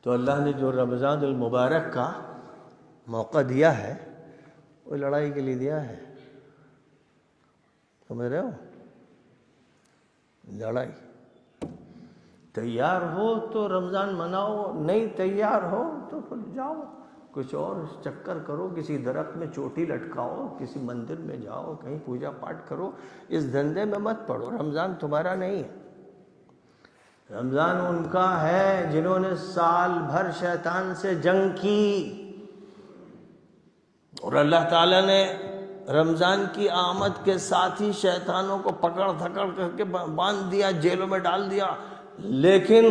تو اللہ نے جو رمضان المبارک کا موقع دیا ہے وہ لڑائی کے لیے دیا ہے، سمجھ رہے ہو؟ لڑائی. تیار ہو تو رمضان مناؤ، نہیں تیار ہو تو پھر جاؤ کچھ اور چکر کرو، کسی درخت میں چوٹی لٹکاؤ، کسی مندر میں جاؤ، کہیں پوجا پاٹ کرو. اس دھندے میں مت پڑو. رمضان تمہارا نہیں ہے. رمضان ان کا ہے جنہوں نے سال بھر شیطان سے جنگ کی، اور اللہ تعالیٰ نے رمضان کی آمد کے ساتھ ہی شیطانوں کو پکڑ دھکڑ کر کے باندھ دیا، جیلوں میں ڈال دیا. لیکن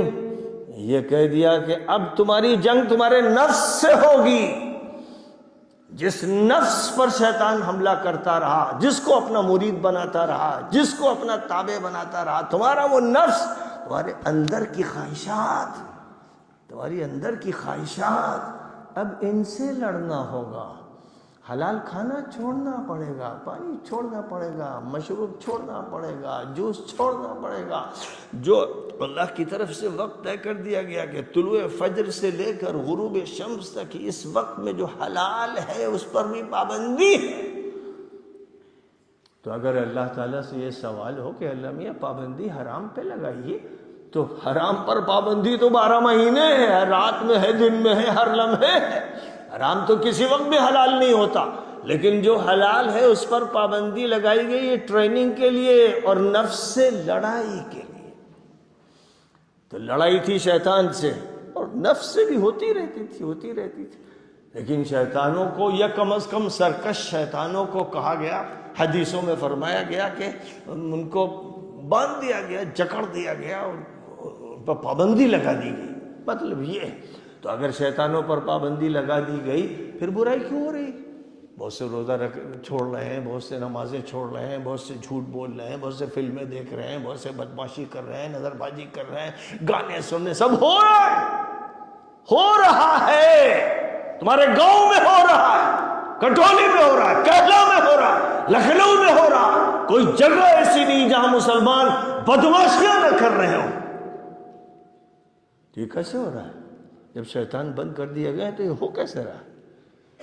یہ کہہ دیا کہ اب تمہاری جنگ تمہارے نفس سے ہوگی. جس نفس پر شیطان حملہ کرتا رہا، جس کو اپنا مرید بناتا رہا، جس کو اپنا تابع بناتا رہا، تمہارا وہ نفس، تمہارے اندر کی خواہشات، تمہاری اندر کی خواہشات، اب ان سے لڑنا ہوگا. حلال کھانا چھوڑنا پڑے گا، پانی چھوڑنا پڑے گا، مشروب چھوڑنا پڑے گا، جوس چھوڑنا پڑے گا. جو اللہ کی طرف سے وقت طے کر دیا گیا کہ طلوع فجر سے لے کر غروب شمس تک اس وقت میں جو حلال ہے اس پر بھی پابندی ہے. تو اگر اللہ تعالیٰ سے یہ سوال ہو کہ اللہ میاں پابندی حرام پہ لگائیے، تو حرام پر پابندی تو 12 مہینے ہے، رات میں ہے، دن میں ہے، ہر لمحے ہے. حرام تو کسی وقت بھی حلال نہیں ہوتا، لیکن جو حلال ہے اس پر پابندی لگائی گئی ہے ٹریننگ کے لیے اور نفس سے لڑائی کے لیے. تو لڑائی تھی شیطان سے، اور نفس سے بھی ہوتی رہتی تھی. لیکن شیطانوں کو، یا کم از کم سرکش شیطانوں کو کہا گیا، حدیثوں میں فرمایا گیا کہ ان کو باندھ دیا گیا، جکڑ دیا گیا، ان پر پابندی لگا دی گئی. مطلب یہ ہے. تو اگر شیطانوں پر پابندی لگا دی گئی پھر برائی کیوں ہو رہی؟ بہت سے روزہ چھوڑ رہے ہیں، بہت سے نمازیں چھوڑ رہے ہیں، بہت سے جھوٹ بول رہے ہیں، بہت سے فلمیں دیکھ رہے ہیں، بہت سے بدمعاشی کر رہے ہیں، نظر بازی کر رہے ہیں، گانے سننے، سب ہو رہا ہے. تمہارے گاؤں میں ہو رہا ہے، کٹولی میں ہو رہا ہے، کیرلا میں ہو رہا ہے، لکھنؤ میں ہو رہا ہے. کوئی جگہ ایسی نہیں جہاں مسلمان بدمعاشیاں نہ کر رہے ہوں. یہ کیسے ہو رہا ہے؟ جب شیطان بند کر دیا گیا تو یہ ہو کیسے رہا؟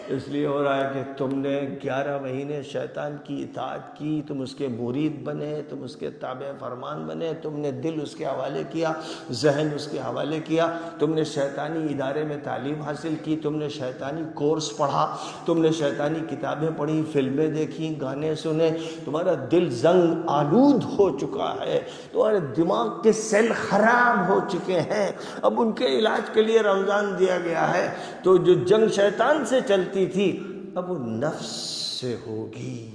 اس لیے ہو رہا ہے کہ تم نے 11 مہینے شیطان کی اطاعت کی، تم اس کے مرید بنے، تم اس کے تابع فرمان بنے، تم نے دل اس کے حوالے کیا، ذہن اس کے حوالے کیا، تم نے شیطانی ادارے میں تعلیم حاصل کی، تم نے شیطانی کورس پڑھا، تم نے شیطانی کتابیں پڑھی، فلمیں دیکھی، گانے سنے. تمہارا دل زنگ آلود ہو چکا ہے، تمہارے دماغ کے سیل خراب ہو چکے ہیں. اب ان کے علاج کے لیے رمضان دیا گیا ہے. تو جو جنگ شیطان سے چلتی تھی اب وہ نفس سے ہوگی.